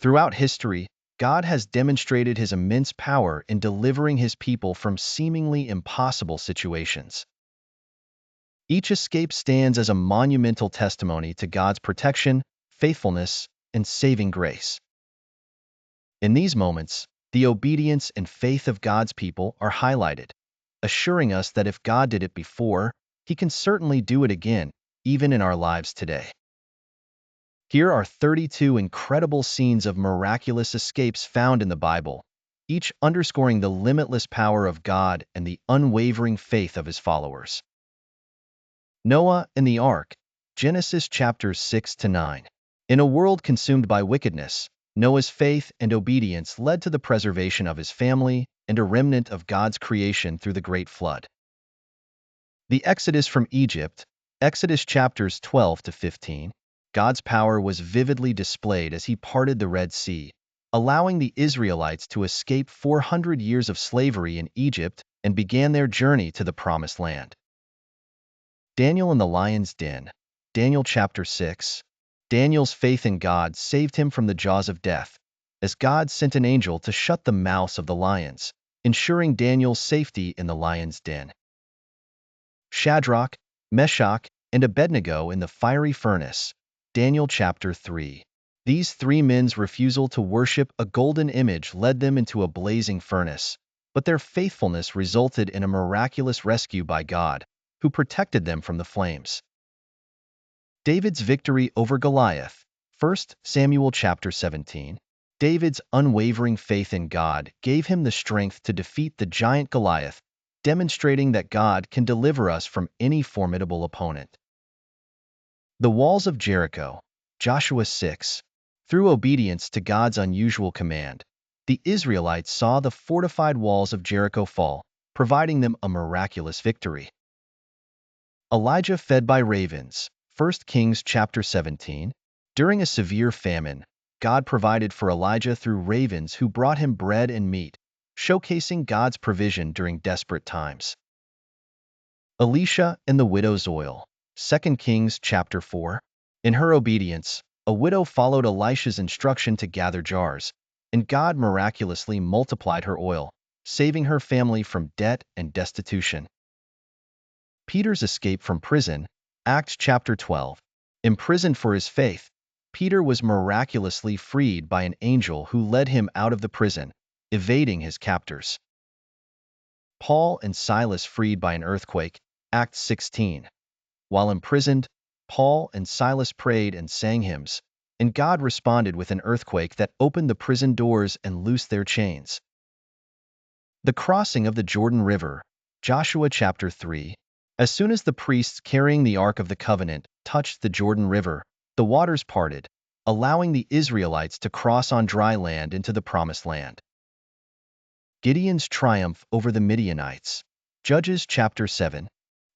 Throughout history, God has demonstrated his immense power in delivering his people from seemingly impossible situations. Each escape stands as a monumental testimony to God's protection, faithfulness, and saving grace. In these moments, the obedience and faith of God's people are highlighted, assuring us that if God did it before, he can certainly do it again, even in our lives today. Here are 32 incredible scenes of miraculous escapes found in the Bible, each underscoring the limitless power of God and the unwavering faith of his followers. Noah and the Ark, Genesis chapters 6 to 9. In a world consumed by wickedness, Noah's faith and obedience led to the preservation of his family and a remnant of God's creation through the Great Flood. The Exodus from Egypt, Exodus chapters 12 to 15. God's power was vividly displayed as he parted the Red Sea, allowing the Israelites to escape 400 years of slavery in Egypt and began their journey to the Promised Land. Daniel in the lion's den, Daniel chapter 6. Daniel's faith in God saved him from the jaws of death, as God sent an angel to shut the mouths of the lions, ensuring Daniel's safety in the lion's den. Shadrach, Meshach, and Abednego in the fiery furnace, Daniel chapter 3. These three men's refusal to worship a golden image led them into a blazing furnace, but their faithfulness resulted in a miraculous rescue by God, who protected them from the flames. David's victory over Goliath, 1 Samuel chapter 17. David's unwavering faith in God gave him the strength to defeat the giant Goliath, demonstrating that God can deliver us from any formidable opponent. The walls of Jericho, Joshua 6. Through obedience to God's unusual command, the Israelites saw the fortified walls of Jericho fall, providing them a miraculous victory. Elijah fed by ravens, 1 Kings chapter 17. During a severe famine, God provided for Elijah through ravens who brought him bread and meat, showcasing God's provision during desperate times. Elisha and the widow's oil, 2 Kings chapter 4. In her obedience, a widow followed Elisha's instruction to gather jars, and God miraculously multiplied her oil, saving her family from debt and destitution. Peter's escape from prison, Acts chapter 12. Imprisoned for his faith, Peter was miraculously freed by an angel who led him out of the prison, evading his captors. Paul and Silas freed by an earthquake, Acts 16. While imprisoned, Paul and Silas prayed and sang hymns, and God responded with an earthquake that opened the prison doors and loosed their chains. The crossing of the Jordan River, Joshua chapter 3. As soon as the priests carrying the Ark of the Covenant touched the Jordan River, the waters parted, allowing the Israelites to cross on dry land into the Promised Land. Gideon's triumph over the Midianites, Judges chapter 7.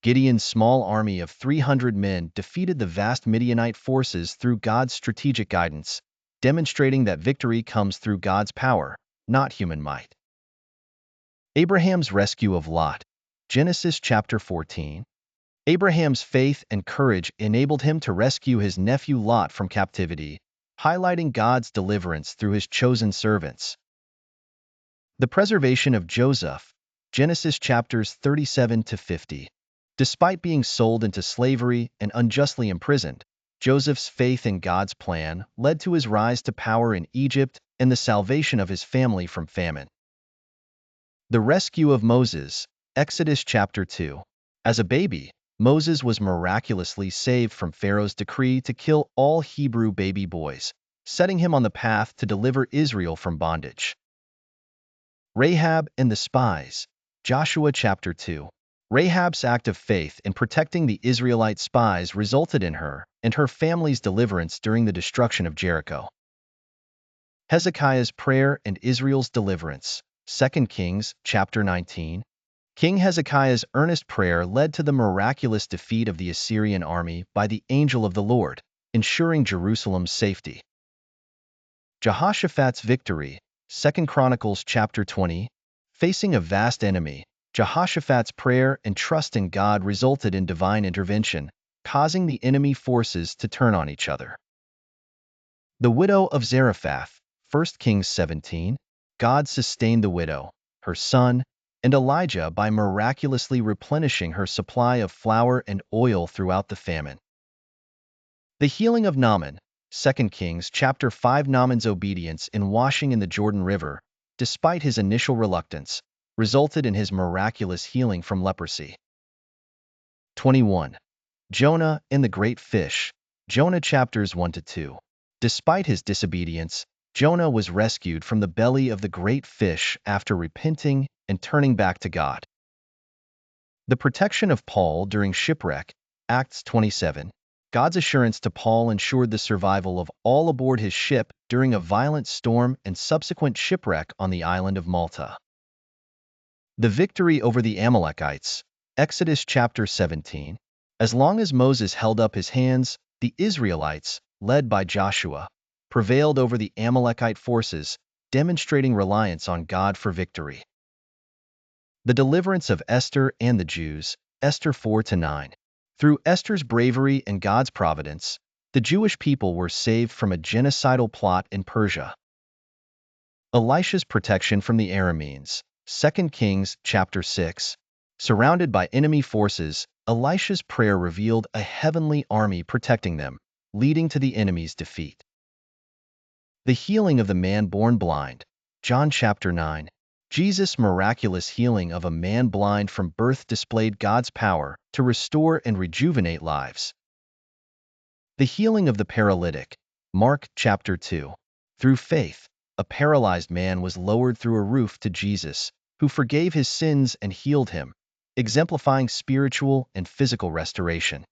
Gideon's small army of 300 men defeated the vast Midianite forces through God's strategic guidance, demonstrating that victory comes through God's power, not human might. Abraham's rescue of Lot, Genesis chapter 14. Abraham's faith and courage enabled him to rescue his nephew Lot from captivity, highlighting God's deliverance through his chosen servants. The preservation of Joseph, Genesis chapters 37 to 50. Despite being sold into slavery and unjustly imprisoned, Joseph's faith in God's plan led to his rise to power in Egypt and the salvation of his family from famine. The rescue of Moses, Exodus chapter 2. As a baby, Moses was miraculously saved from Pharaoh's decree to kill all Hebrew baby boys, setting him on the path to deliver Israel from bondage. Rahab and the spies, Joshua chapter 2. Rahab's act of faith in protecting the Israelite spies resulted in her and her family's deliverance during the destruction of Jericho. Hezekiah's prayer and Israel's deliverance, 2 Kings chapter 19. King Hezekiah's earnest prayer led to the miraculous defeat of the Assyrian army by the angel of the Lord, ensuring Jerusalem's safety. Jehoshaphat's victory, 2 Chronicles chapter 20. Facing a vast enemy, Jehoshaphat's prayer and trust in God resulted in divine intervention, causing the enemy forces to turn on each other. The widow of Zarephath, 1 Kings 17, God sustained the widow, her son, and Elijah by miraculously replenishing her supply of flour and oil throughout the famine. The healing of Naaman, 2 Kings chapter 5. Naaman's obedience in washing in the Jordan River, despite his initial reluctance, resulted in his miraculous healing from leprosy. 21. Jonah and the great fish, Jonah chapters 1-2. Despite his disobedience, Jonah was rescued from the belly of the great fish after repenting and turning back to God. The protection of Paul during shipwreck, Acts 27. God's assurance to Paul ensured the survival of all aboard his ship during a violent storm and subsequent shipwreck on the island of Malta. The victory over the Amalekites, Exodus chapter 17. As long as Moses held up his hands, the Israelites, led by Joshua, prevailed over the Amalekite forces, demonstrating reliance on God for victory. The deliverance of Esther and the Jews, Esther 4-9. Through Esther's bravery and God's providence, the Jewish people were saved from a genocidal plot in Persia. Elisha's protection from the Arameans, 2 Kings chapter 6. Surrounded by enemy forces, Elisha's prayer revealed a heavenly army protecting them, leading to the enemy's defeat. The healing of the man born blind, John chapter 9. Jesus' miraculous healing of a man blind from birth displayed God's power to restore and rejuvenate lives. The healing of the paralytic, Mark chapter 2. Through faith, a paralyzed man was lowered through a roof to Jesus, who forgave his sins and healed him, exemplifying spiritual and physical restoration.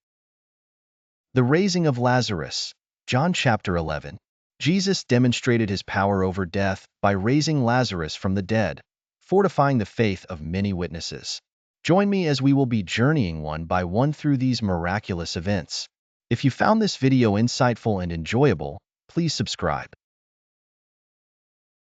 The raising of Lazarus, John chapter 11. Jesus demonstrated his power over death by raising Lazarus from the dead, fortifying the faith of many witnesses. Join me as we will be journeying one by one through these miraculous events. If you found this video insightful and enjoyable, please subscribe.